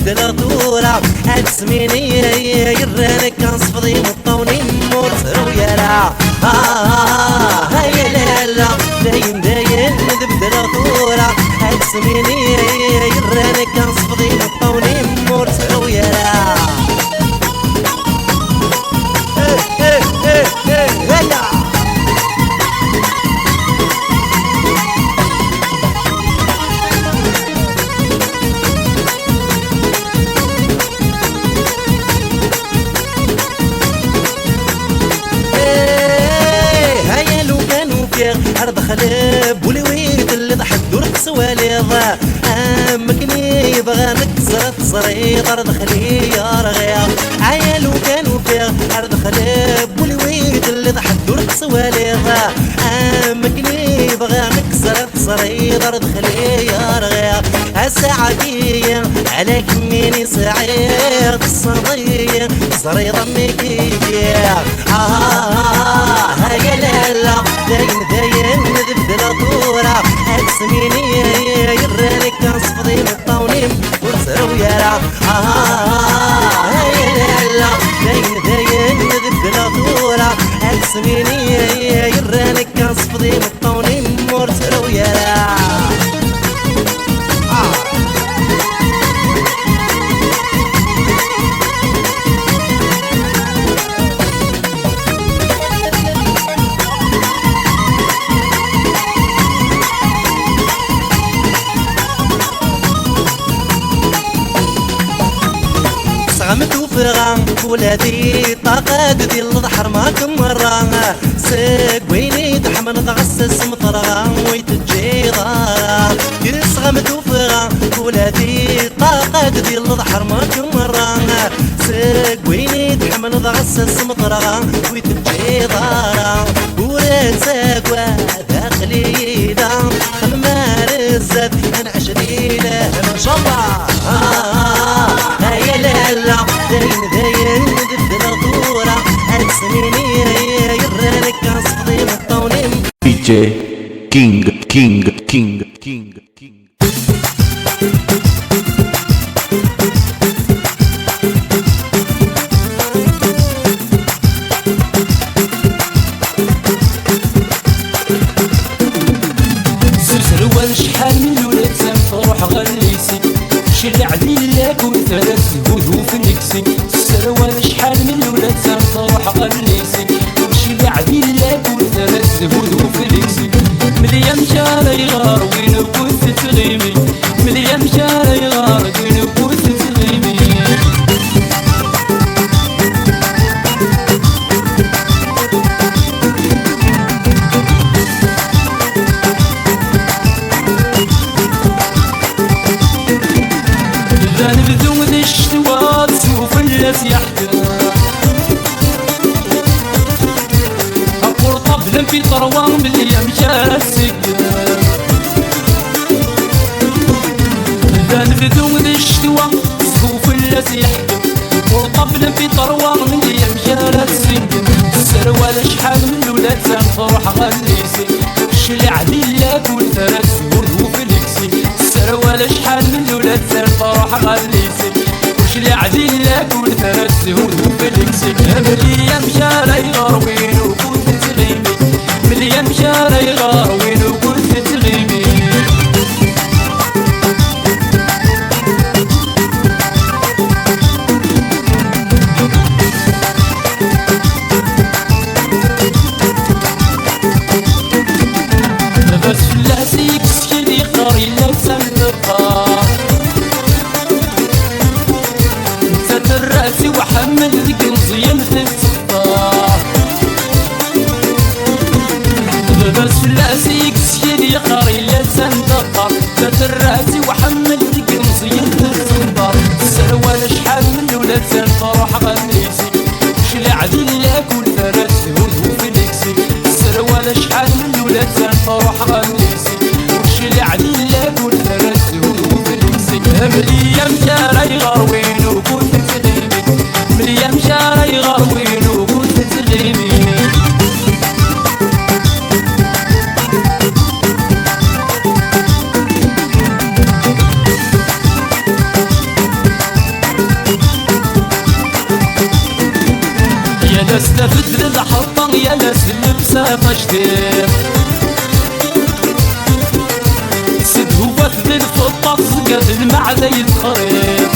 نبدل طورة هاد سميني يرانك كنصفضي مطوني مور سرويالا هيا لالا داين داين نبدل طورة هاد سميني يرانك كنصفضي مطوني مور سرويالا هيا عرض خلاب ولويت اللي ضحك دورك سواليض مكني يبغى نكسر تصريط عرض خلي يا رغيا عيالو كانوا فيه عرض خلاب ولويت اللي ضحك دورك سواليض مكني يبغى نكسر تصريط عرض خلي يا رغيا الساعة دي على كميني سعيد الصديق صريط مكيكي هيا لالا داين داين نذبل طورة اكسميني يرانك كنصفضي مطوني ورسرويالا هيا لالا داين داين نذبل طورة اكسميني يرانك كنصفضي مطوني ورسرويالا غمت وفرغان ولادي طاقات ديال الضحر ما كمران ساق ويني تحمل تغسس مطرغان ويتجي ضارا جلس غمت وفرغان ولادي طاقات ديال الضحر ما كمران ساق ويني تحمل تغسس مطرغان ويتجي ضارا ورد ساق وداخلي دام خلمار الزاد انا عشريله ان شاء الله هيا لالا داين داين نبدل طورة اكسميني يرانك كنصفضي مطوني دي جي كينج سلسل شحال من ولاد تروح غليسي شل عديلك وثلاث هدو في نكسي السروال شحال من ولاد تروح غليسي شل عديلك وثلاث هدو في نكسي مليان شاري غار وين كنت تغيمي مليان شاري غار وين كنت تغيمي نبذو ذي الشتوى تشوف الناس يحكي أقول طبلا في طروان بالأيام مشى السكن نبذو ذي الشتوى تشوف الناس يحكي أقول طبلا في طروان بالأيام مشى السكن السروال شحال من ولاد تروح غليسي شل عديلك والثلاث هدو في نكسي السروال شحال من ولاد تروح غليسي وشلي عديلك والثلاث هدو في نكسي مليان مشاري غار وين وكنت تغيمي مليان مشاري غار وين وكنت تغيمي بس فلاسيك سكيني قاري لك سنبقى ساتر راسي وحمل ذيك مزيان في الصفا بس فلاسيك سكيني قاري لك سنبقى ساتر راسي وحمل ذيك مزيان في الصفا السروال شحال من ولاد تروح غليسي شلي عديلك والثلاث هدو في نكسي السروال شحال من ولاد تروح غليسي وشلي عديلك والثلاث هدو في المسافة جديد سد هو تذل في الطقس قد المعدة يتخرب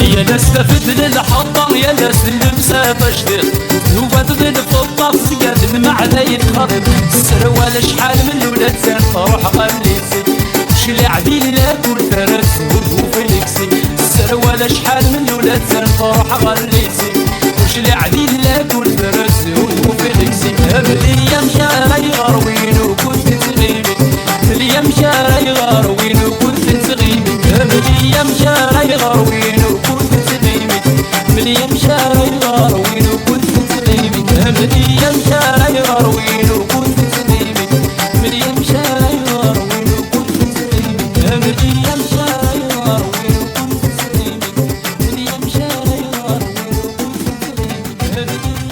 يا ناس تفد للحطة يا ناس المسافة جديد هو تذل في الطقس قد المعدة يتخرب السروال شحال من الولاد زين روح غليسي شلي عديل لا كل فرس ودهو فيليكسي السروال شحال من الولاد زين روح غليسي شلي عديل لا كل فرس ودهو فيليكسي مليا مشاري غروين وكنت تغيبي مليا مشاري غروين وكنت تغيبي مليا مشاري غروين وكنت تغيبي مليا مشاري غروين وكنت تغيبي مليا مشاري غروين وكنت تغيبي مليا مشاري غروين وكنت تغيبي مليا مشاري غروين وكنت تغيبي مليا مشاري غروين وكنت تغيبي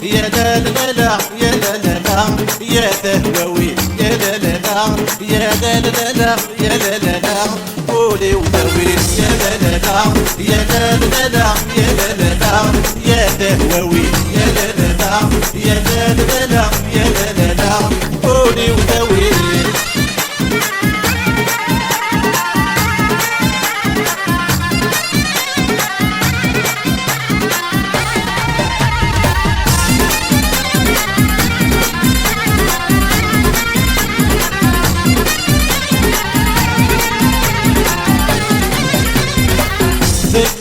يا لا لا لا يا لا لا لا يا تهوي يا لا لا لا يا لا لا لا يا لا لا لا قولي ودوي يا لا لا لا يا لا لا لا يا لا لا لا يا تهوي يا لا لا لا يا لا لا لا يا لا لا لا قولي ودوي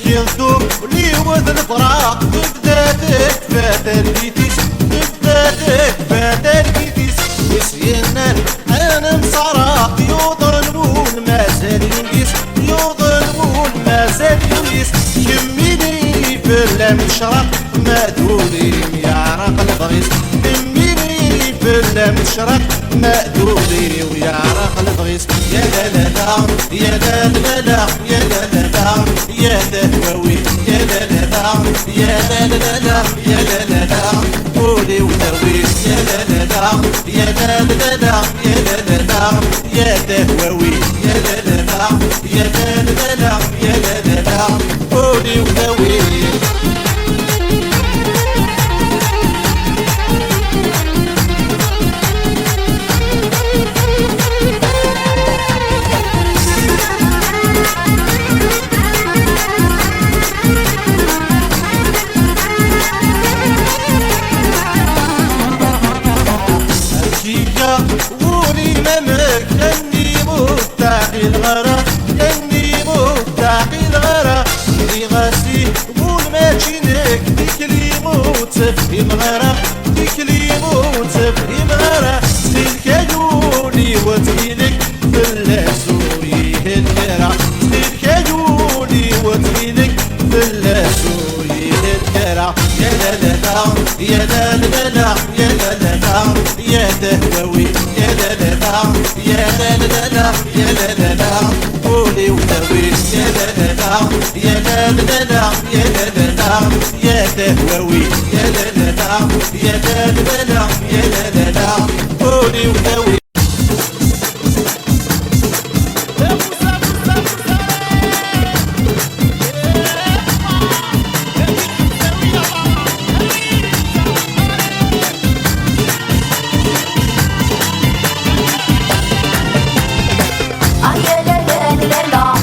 يندوب لي وذن فراق تبدا تتفاتر بيتيس تبدا تتفاتر بيتيس وسينان انا مصراق يوضنون ما زال ينقيس يوضنون ما زال ينقيس كميني في اللام شرق ما دولي يعرق الضغيس كميني في اللام شرق ما دولي ويعرق الضغيس يا لا لا لا يا لا لا لا يا لا لا لا يا تهوي يا لا لا لا يا لا لا لا يا لا لا لا قولي ودرويش يا لا لا لا يا لا لا لا يا لا لا لا يا تهوي يا لا لا لا يا لا لا لا يا لا لا لا قولي ودرويش قولي ممك اني مفتاحي الغرا اني مفتاحي الغرا اللي غاسي قول ما تشينك ديك اللي موت تفهم غرا ديك اللي موت تفهم غرا سيلك قولي وتهيلك باللاسوري الكرا سيلك قولي وتهيلك باللاسوري الكرا يا لا لا لا يا لا لا لا يا لا لا لا يا تهوي يا لا لا لا يا لا لا لا يا لا لا لا قولي ودوي يا لا لا لا يا لا لا لا يا لا لا لا يا تهوي يا لا لا لا يا لا لا لا يا لا لا لا قولي ودوي يا لا لا لا لا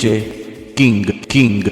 DJ King.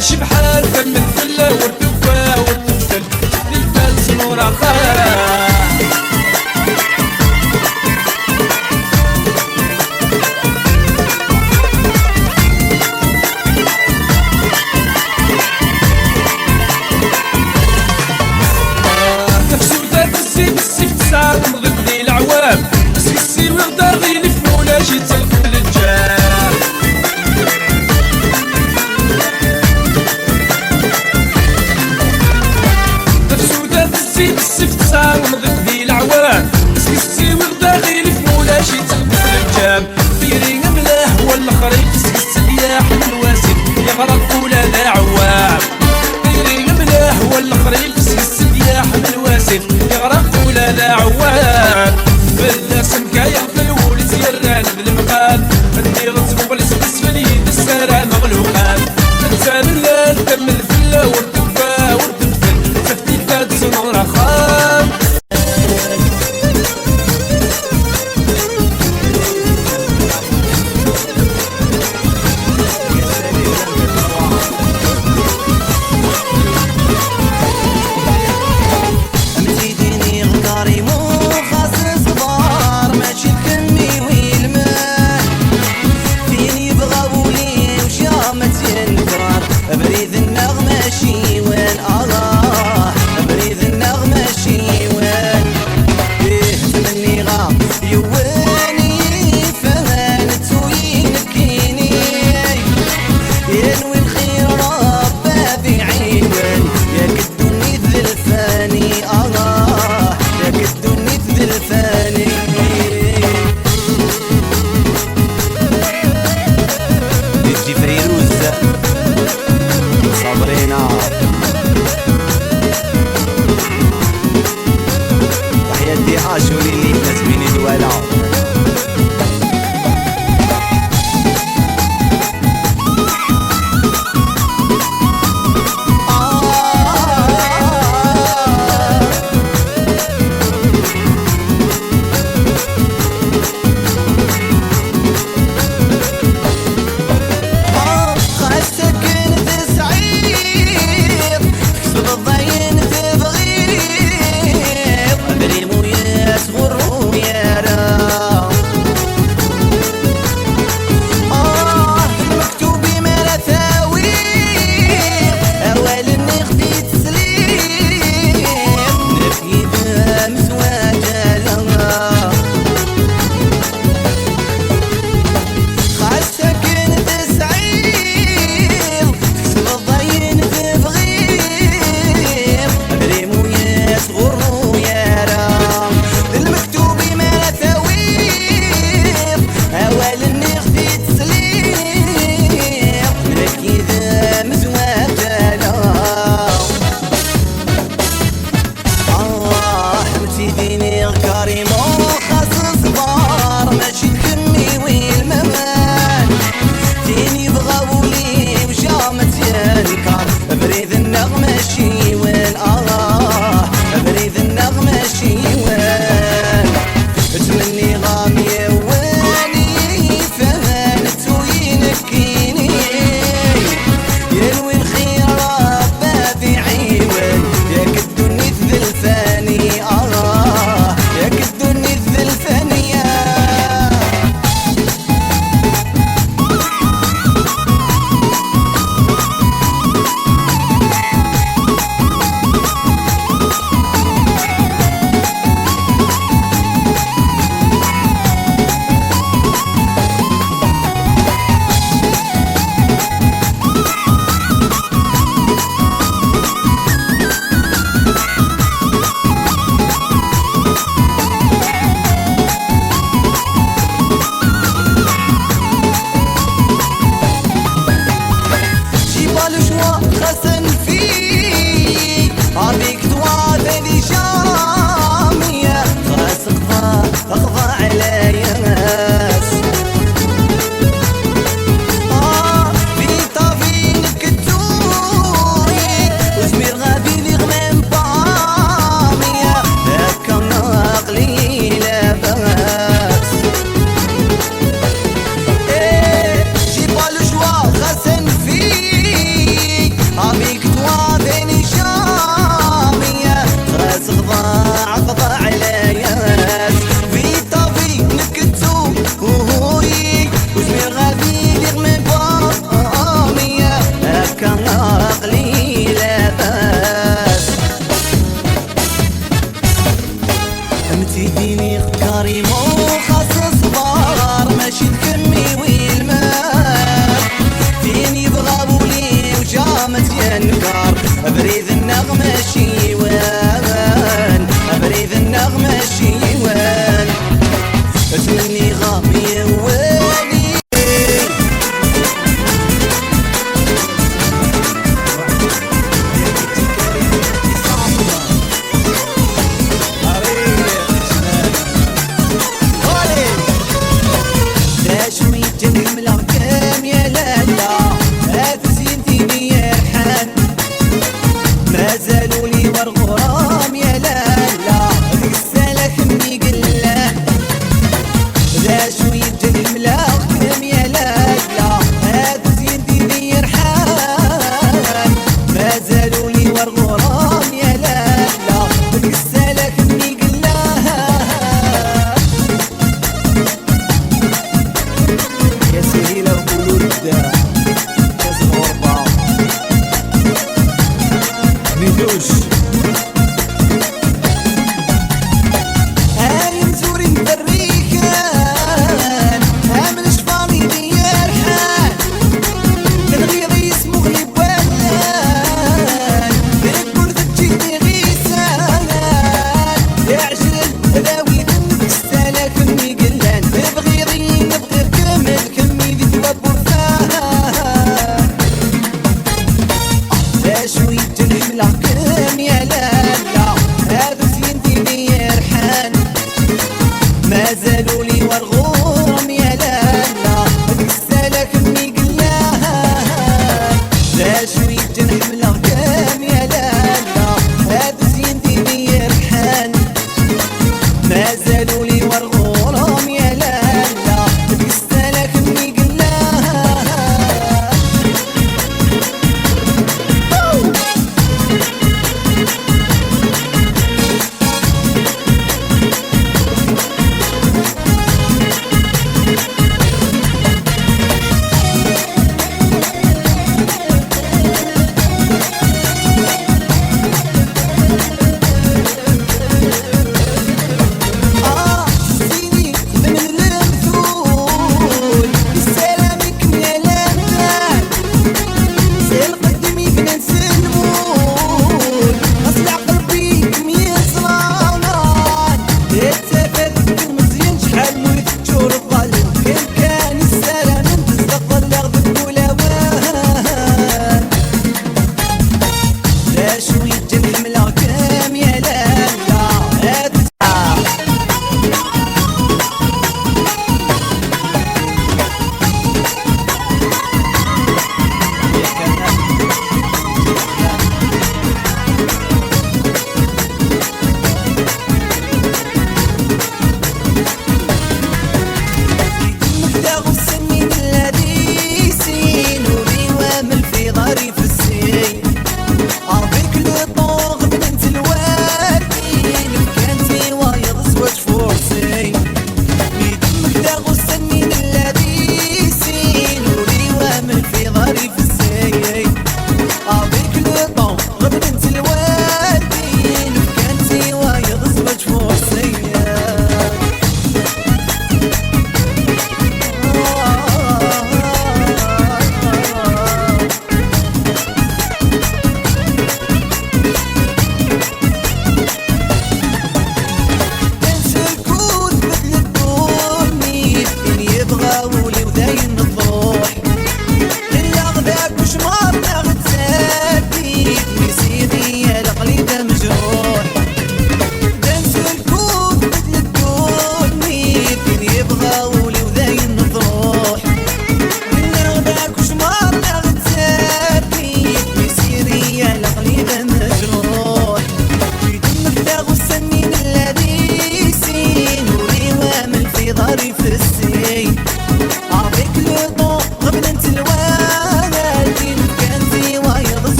شي بحال فم الفله والدبه والتفل للبال صنورة خال نفسو دات السيف تسعة تنضد ذي العوام بس السير ويغدر غي لفنونا جي تلقى للجام السيف تسعة ونضيف ذي العوام بس كسي وغداغي لفمولا شي تلبس الجام بيرين ملاه والاخرين كسكس الياح الواسد يغرق ولا ذا عوام بيرين ملاه والاخرين كسكس الياح الواسد يغرق ولا ذا عوام بلا سمكايا في الولد يران بالمقام اللي غتبو بالسبس في اليد السارة مغلوقان انسان لا الدم الفلا والدبا والدفن تفتيفات صنورة خام امتديني غداري مو خاص صغار ماشي الكمي والمال فين يبغاولي وشا متين كرار بريد النغمة شي وين الله بريد النغمة نكار بريد النغمة شيوان بريد النغمة شيوان تمني غامي والي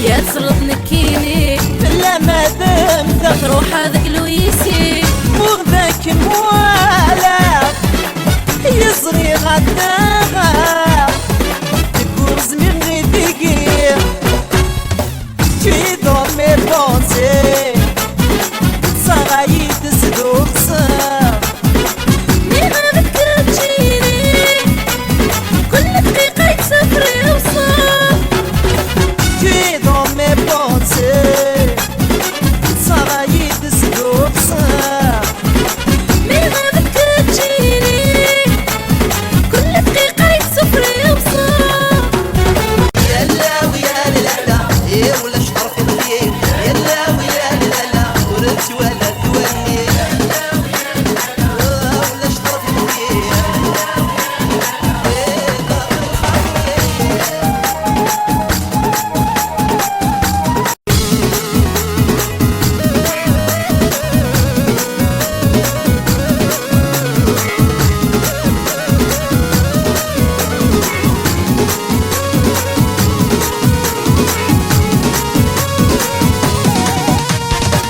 يا تسلط نكيني لا ما دام تروح هذاك لويسي وغداك موالا يزري غداغا تكون زمير غيديكي في دومي بونسي صغايي تسدوكسا مين غنذكر تجيني كل دقيقة يسافر يوصل في دومي بونسي صغايي تسدوكسا مين غنذكر تجيني كل دقيقة يسافر يوصل يلا ويا لا إيه ولا شطر في الخيل يلا ويا لا ورث ولا توني ولا شطر في الخيل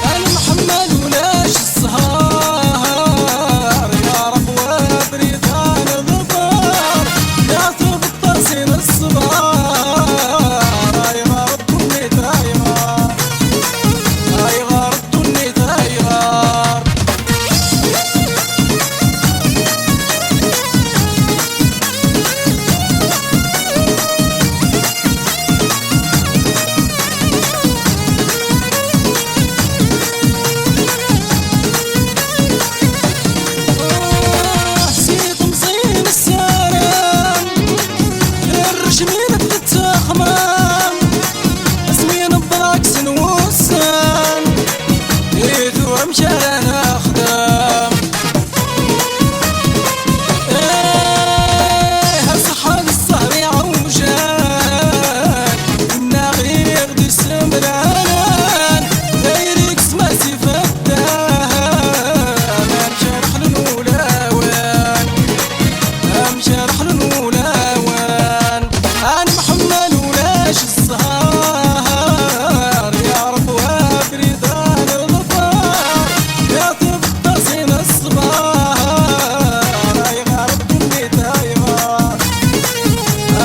أنا محمد ولاش السهار يا رب وبريدان الظفار يا ثوب الطاسين الصبار أي غار الدنيا تايغار أي غار الدنيا تايغار حسيت مصين السلام للرجمين بتتخمام اسمين بضاكس نوسان يدو مشان اخدام هالصحة السهر يعوجان كنا غير دي سمران غيرك سماسي فتان امشارح للولاوان امشارح للولاوان انا محمد ولاش السهار يا رب وبريدان الظفار يا طيب الطاسين الصبار اي غار الدنيا تايغار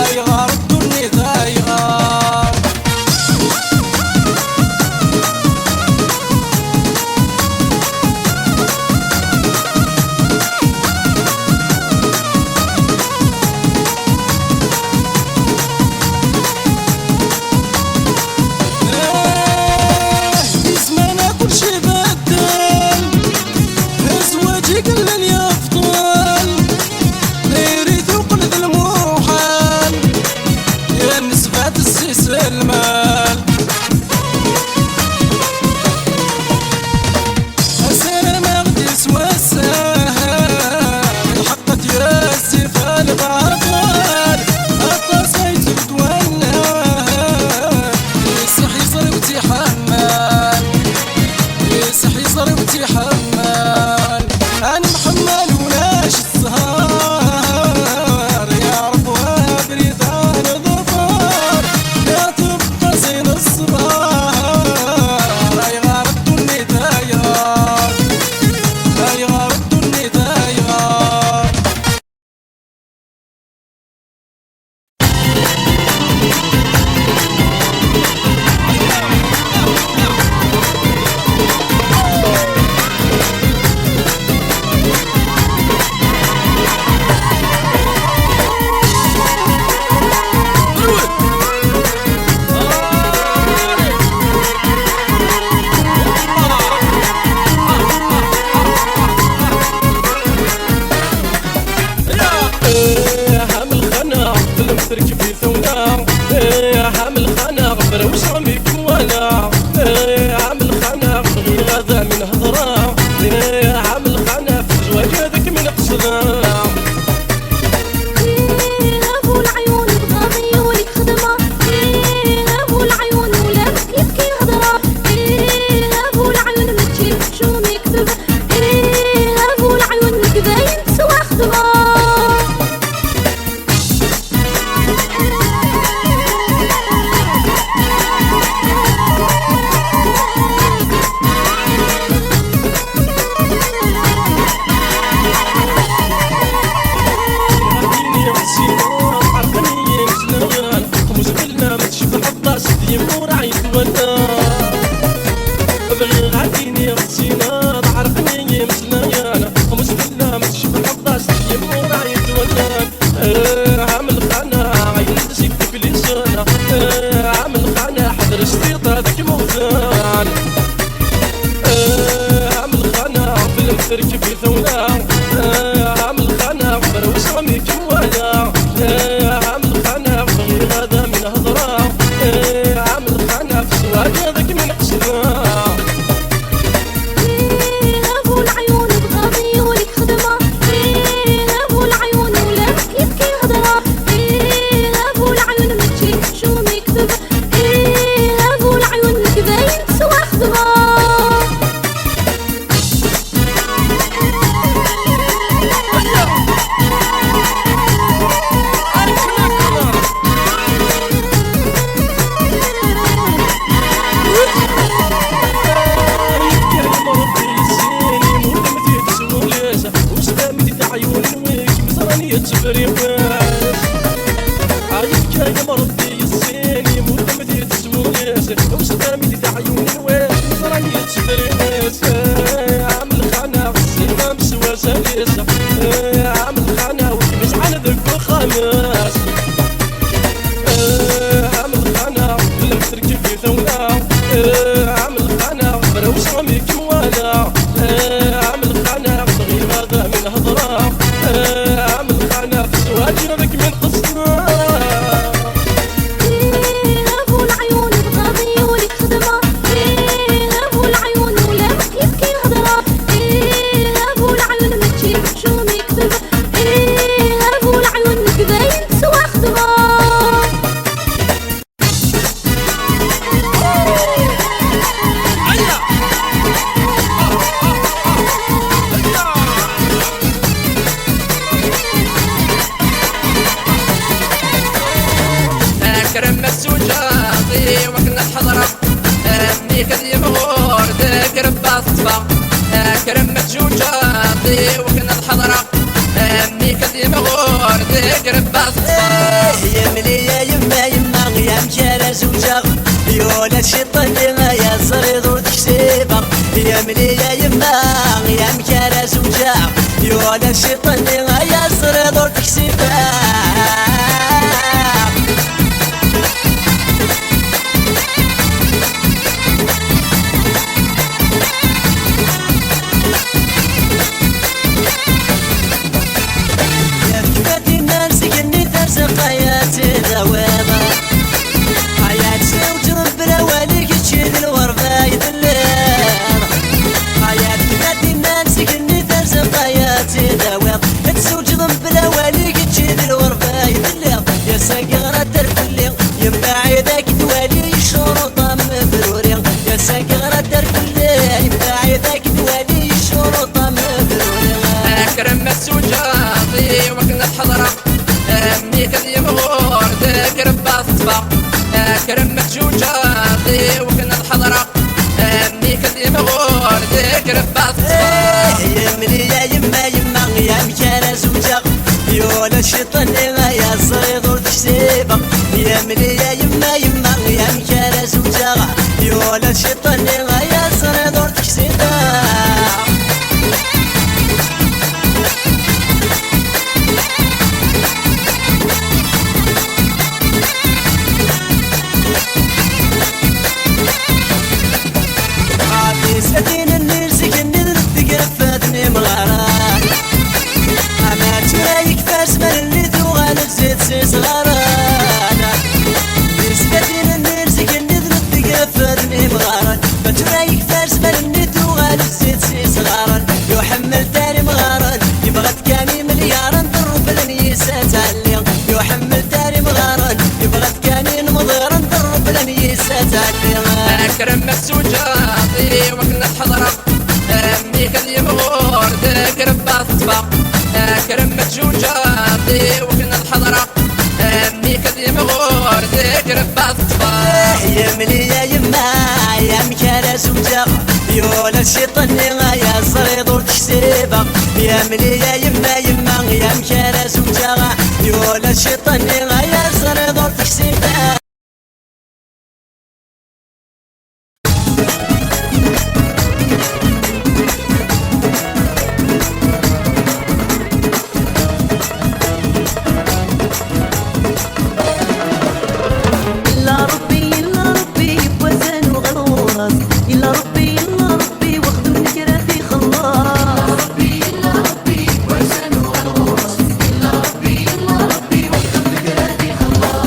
اي غار الدنيا تايغار اسمنا كل شي بدل ازواجي قلل يفضل غيري ثقل ذا الموحل يا نسبة السيس المال أسير ما غدي سوى السهل حقت يراسي فالبعضال الطاسيت بتولى يصح يصري وتحمل يصح يصري وتحمل أنا محمل ولاش السهار يا رب وبريدان الظفار يا تبقى زين الصبار أي غار الدنيا تايغار أي غار الدنيا تايغار هم الخنا المترك في ثونا تدري ناس عامل خانة سيما مسوى سليسة عامل خانة وكبس على ذك الخماس عامل خانة لم تركب في ثولا عامل خانة بروس رمي كوالا عامل خانة بغي هذا من هضرة عامل خانة في سواجي ذك من قصة كرم السجاطي وكنا الحضرة أمي كذي مغور ذكر بالصفا كرم السجاطي وكنا الحضرة أمي كذي مغور ذكر بالصفا يا مليا يما يما يا مكارا زوجة يولا الشيطان ما يا صريض وتكسيبة يا مليا يما يا مكارا زوجة يولا الشيطان ما يا صريض وتكسيبة كرم السجاطي وكنا الحضرة أمي كذي مغور ذكر بالصفا كرم السجاطي وكنا الحضرة أمي كذي مغور ذكر بالصفا يا مليا يما يما يا مكارا زوجة يولا الشيطان ما يا صريض وتكسيبة يا مليا يما يما يا مكارا زوجة يولا الشيطان ما يا صريض وتكسيبة سدين النرزك النذر تقرفاتني مغارات أما ترايك فارس من اللي ثوغان تزيد سيس غارانا سدين النرزك النذر تقرفاتني مغارات ما ترايك فارس من اللي ثوغان تزيد سيس غاران يحمل تاني مغاران يبغى تكاني مليارا ضرب النيسات عليا يحمل تاني مغاران يبغى تكاني مضيرا ضرب النيسات عليا كرم السجاطي وكنا الحضرة أمي كذي مغور ذكر بالصفا كرم السجاطي وكنا الحضرة أمي كذي مغور ذكر بالصفا يا مليا يما يا مكارا زوجة يولا الشيطان ما يا صريض وتكسيبة يا مليا يما يما يا مكارا زوجة يولا الشيطان ما يا صريض وتكسيبة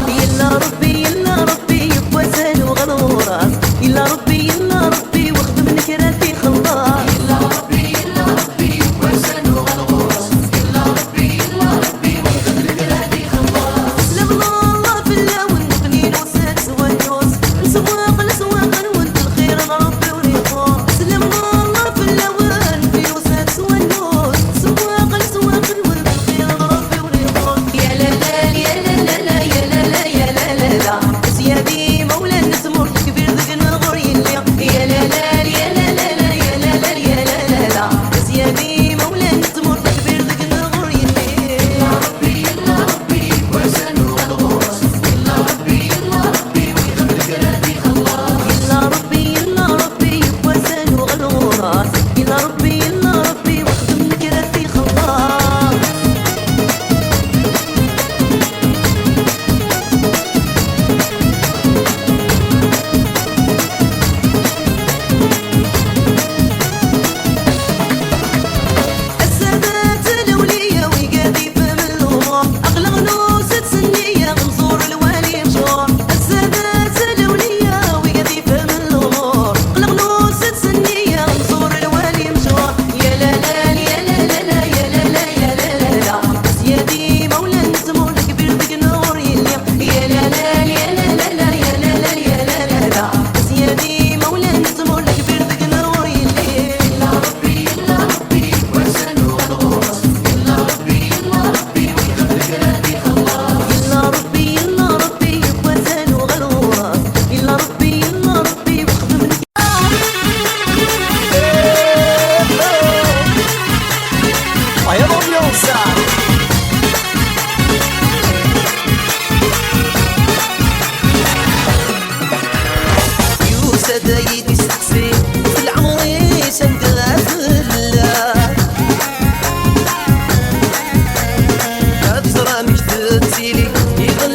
يلا ربي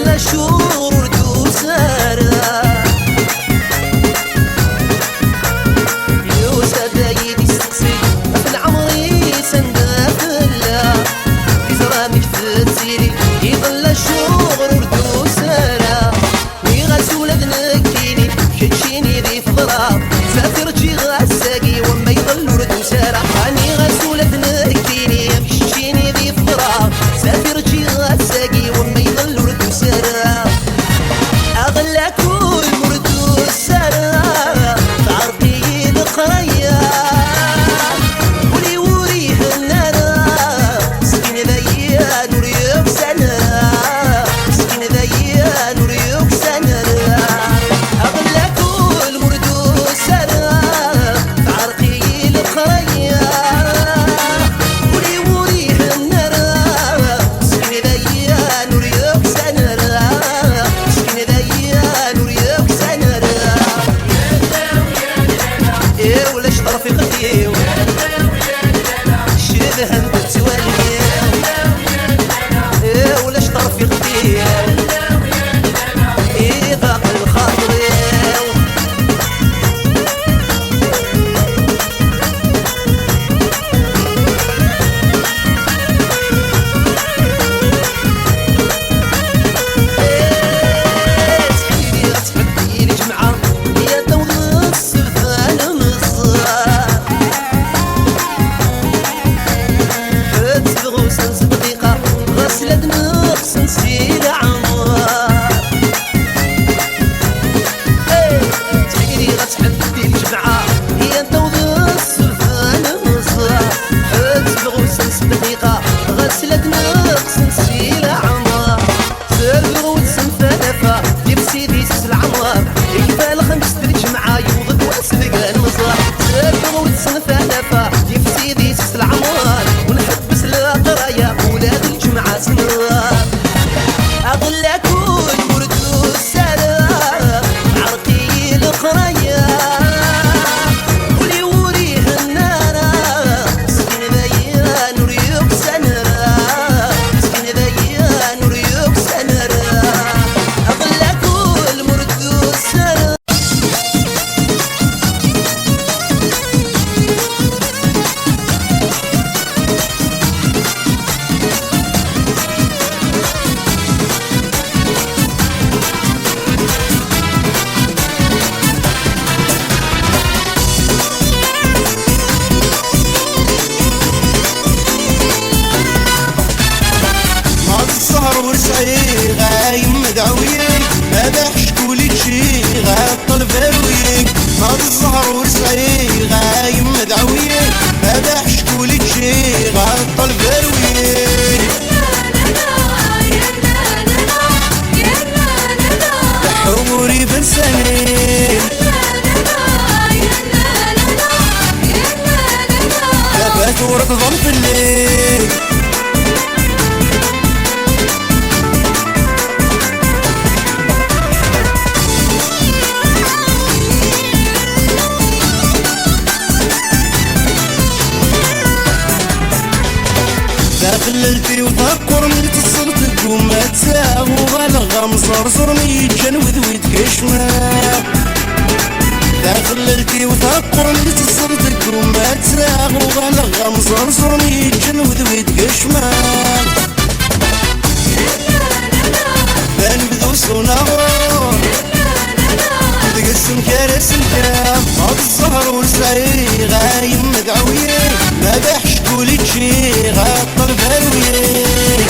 يظل شهور دوسارة يوسف دايدي سقسي في العمري سندافلا يزرامي في تسيري يظل شهور دوسارة ويغسول ذنكيني كتشيني ذي فضرا سافرتي غاساقي وما يظل ردوسارة راني غسول ذنكيني كتشيني ذي فضرا سافرتي غاساقي وما يظل ردوسارة أغلى كل مردوسارة تعرقي ذقريا ولي وريه النارا مسكين ذيا نوريك سنرا مسكين ذيا نوريك سنرا أغلى كل مردوسارة تعرقي ذقريا ولي وريه النارا مسكين ذيا نوريك سنرا مسكين ذيا نوريك سنرا إيه ولاش رفيقتي شبه انت تسوالي إيه ولاش رفيقتي إيه ضاق الخاطر تحيلي غتحبي لي جمعة يا دوض السبثان مصر تبغو سنس دقيقة غسلة نقص نسيل عمر تحيلي غتحبي لي جمعة يا دوض السبثان مصر تبغو سنس دقيقة غسلة نقص نسيل عمر تبغو سنفلفة جيب سيدي سس العمر يكفى الخمس الجمعة يوضد واسلق المصر تبغو سنفلفة جيب سيدي سس العمر ونحبس القرايا ولاد الجمعة سنوار أغلى كل مردوس سلام عرقي القرايا ولي وريه النارا مسكين ذيا نوريك سنرا مسكين ذيا نوريك سنرا أغلى كل مردوس سلام ماض السهر ورسعي غايم مدعويك هذا حشكولي تشي غاطل فرويك ماض السهر ورسعي غايم مدعويك هذا حشكولي تشي غاطل فرويك حموري بلساني لفات ورد ظرف الليل داخلتي وفكر من تصرت تقوم ما تساغ وغلغة مصرصر ميجان وذويت كشمة داخلتي وفكر من تصرت تقوم ما تساغ وغلغة مصرصر ميجان وذويت كشمة بان بدو صناغر تقسم كارس الكام هاد الزهر والسعي غايم مدعوية ما بحشكولي تشي غاطل فروية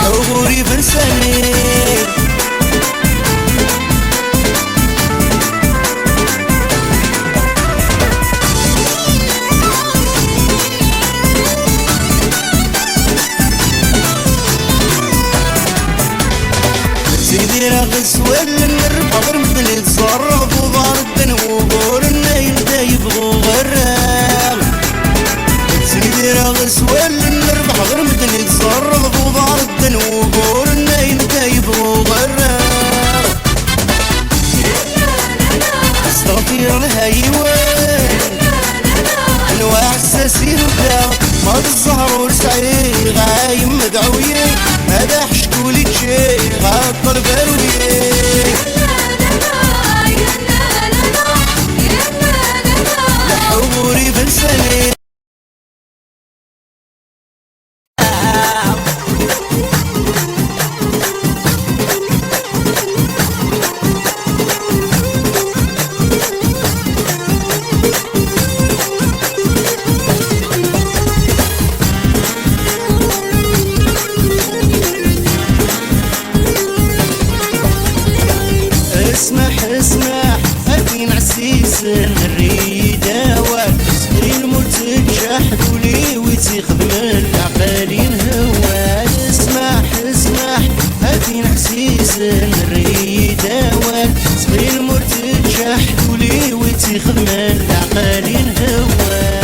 حوري برساني سيدي راغس ولا نربح غير مثل يتصرف وظهر الدن وقول النايم دا يبغو غراغ سيدي راغس ولا نربح غير مثل يتصرف وظهر الدن وقول النايم دا يبغو غراغ استغفر الهيوان انواع الساسير وبلا ماضي الزهر والسعير اسمح اسمح أكين عسيس الريدة والسقين مرتك شحدوا لي وتخدم العقالين هوال اسمح اسمح أكين عسيس الريدة والسقين مرتك شحدوا لي وتخدم العقالين هوال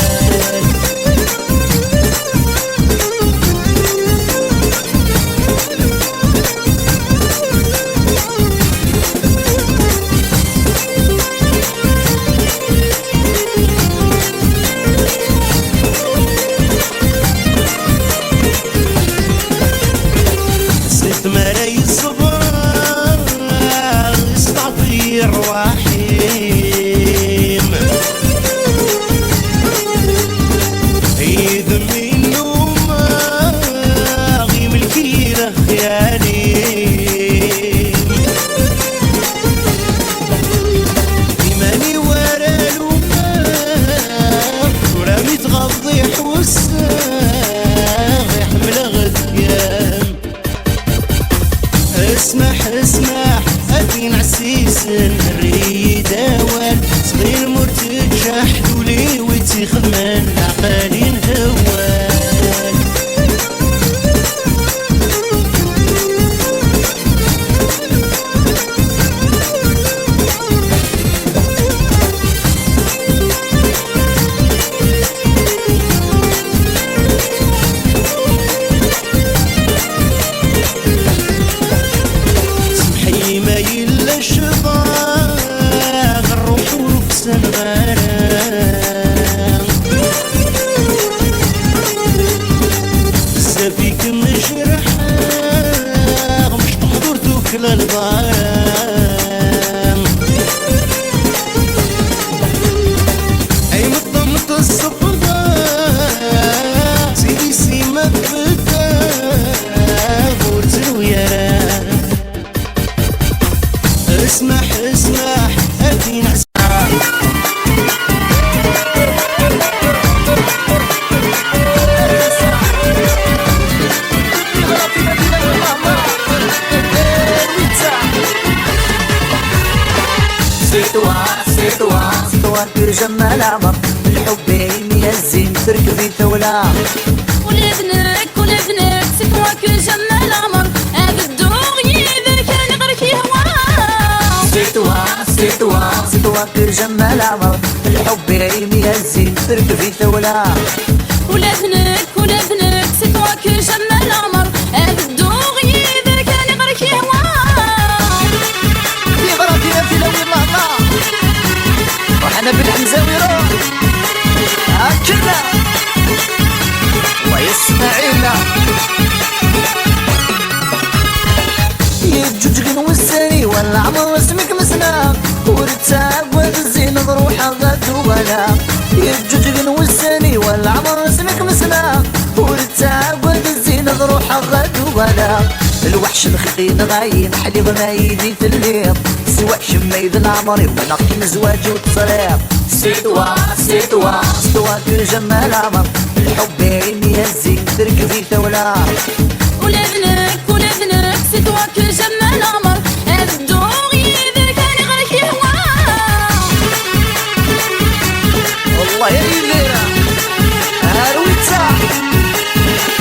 مراي الصبر استعطي الرواحيم إذا من النوم غيم الكيرة خيالي إيماني ورا الومار ورامي تغضي حوساغ يحمل غديان اسمح اسمح أكين عسيس الريدة والصغير مرتك شحدوا لي وتخدم العقالين هوال الشباب الروح ونفس الغرام بزافيك مجرحة مش تحضرتك للغرام أي مطمط الصفدة سيدي سيما بدا غورت ويرام اسمح اسمح أكين سيتوا جمال عمر الحب يا الزين تركبي ثولا ولابنك سيتوا جمال عمر هذا الدوغي إذا كان غيرك يهوى سيتوا جمال عمر الحب يا الزين تركبي ثولا ولابنك سيتوا جمال عمر هذا الدوغي إذا كان غيرك يهوى في غراتنا في لوي ماما وحنا بالحمزاوي روح هاكنا ويسمعينا يجوجقن والسري والعمر اسمك مسنا ورتاق والزين بروحها غدو ولا يجوجقن والسري والعمر اسمك مسنا ورتاق والزين بروحها غدو ولا الوحش الخطين غاين حليب ما يدي في الليل سواء شميد العمري ونقي مزواجي وتصريح سيتوا جمال عمر الحب يا الزين تركبي ثولا ولابنك سيتوا جمال عمر هذا الدوغي إذا كان غيرك يهوى والله يا ليلة هارويتا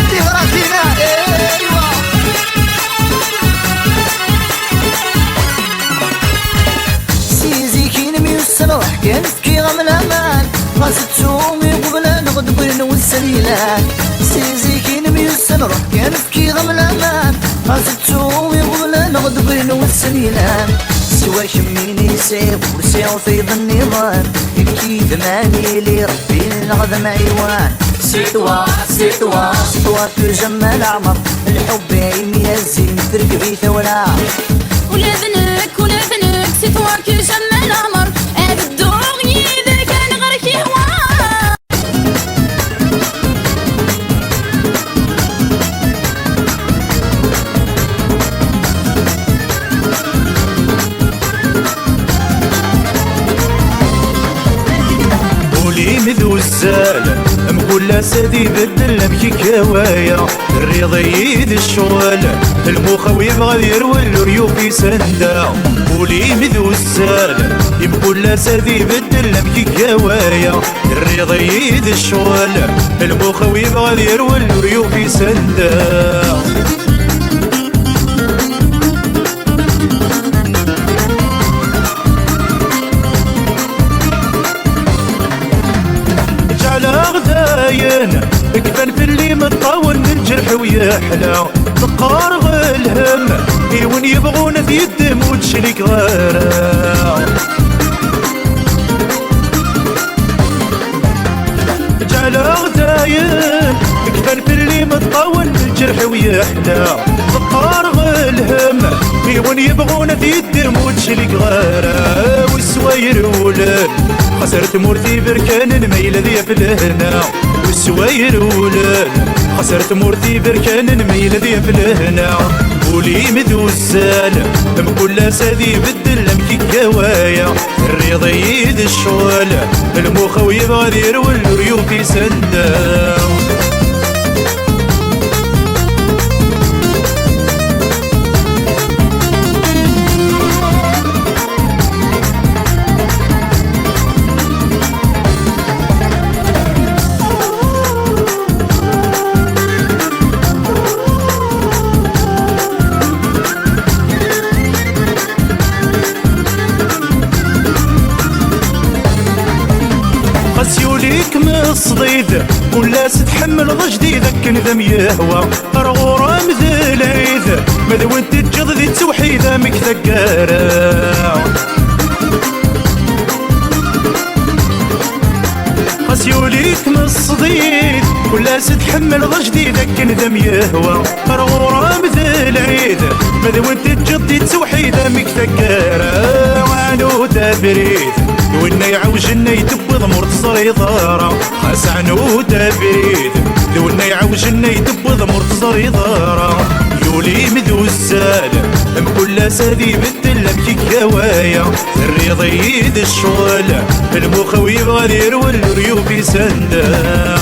في غراتنا ايوا سيزي كين ميوسن وحكي نفكي غم الامان غازت تومي قبل نغدبر والسليلان سيزي كين ميوسن وحكي نفكي غم الامان غازت تومي قبل نغدبر والسليلان سوا شميني سيف ورسيو في النظام يبكي ثماني لي ربي نغضم عيوان سيتوا جمال عمر الحب يا الزين تركبي ثولا ولابنك سيتوا جمال عمر هذا الدوغي إذا كان غيرك يهوى الزال كل سادي بدل بكي كوايا الرياض يد الشغل المخاو يبغى يرول ريوف يسندا ولي مذو الزال كل سادي بدل بكي كوايا الرياض يد الشغل المخاو يبغى يرول ريوف يسندا كفن في اللي متطاول من جرح ويحلى تقارغ الهم وين يبغونا في الدم وتشليك غيره جعل غداين كفن في اللي متطاول من جرح ويحلى تقارغ الهم وين يبغونا في الدم وتشليك غيره والسواير ولاد خسرت مورتي بركان الميل ذي في الهنا والسواير ولاد خسرت مورتي بركان الميل ذي في الهنا ولي مذو الزال كل سادي بدل مكي كوايا الرياض يد الشغل المخاو يبغى يرول ريوف يسندا سيوليك من الصديد كل تتحمل ضجدي ذاك ندم يهوى رغورة مثل العيد ماذا وانت تجض ذي التوحيدة مك ذكارة سيوليك من الصديد كل تتحمل ضجدي ذاك ندم يهوى رغورة مثل العيد ماذا وانت تجض ذي التوحيدة مك ذكارة وعنو تبريد وإنا يعوجنا يدب ضمور تصريضارة خاس عنو تبريد وإنا يعوجنا يدب ضمور تصريضارة يولي مذو الزال كل سادي بدل بكي كوايا الرياض يد الشغل المخاو يبغى يرول ريوف يسندا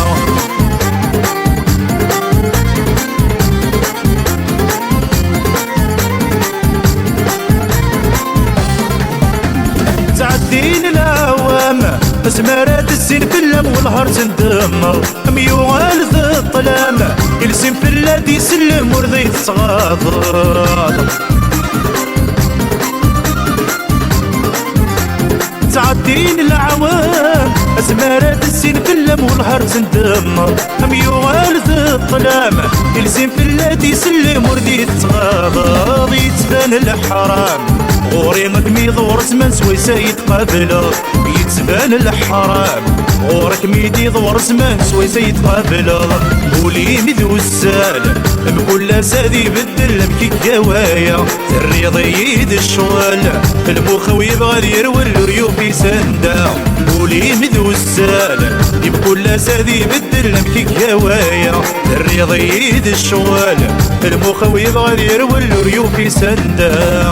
تعدين العوام اسمارات السن في اللم والهر تندمر ميوغال ذا الظلام يلسم في اللادي يسلم ورضي تصغاضر تعدين العوام اسمارات السن في اللم والهر تندمر ميوغال ذا الظلام يلسم في اللادي يسلم ورضي تصغاضر يتبان الحرام غوري مدمي ظهور زمان سويسا يتقابل يتبان الحرام غورك ميدي ظهور زمان سويسا يتقابل ولي مذو الزال كل سادي بدل مكي كوايا الرياض يد الشغل المخاو يبغى يرول ريوف يسندا ولي مذو الزال كل سادي بدل مكي كوايا الرياض يد الشغل المخاو يبغى يرول ريوف يسندا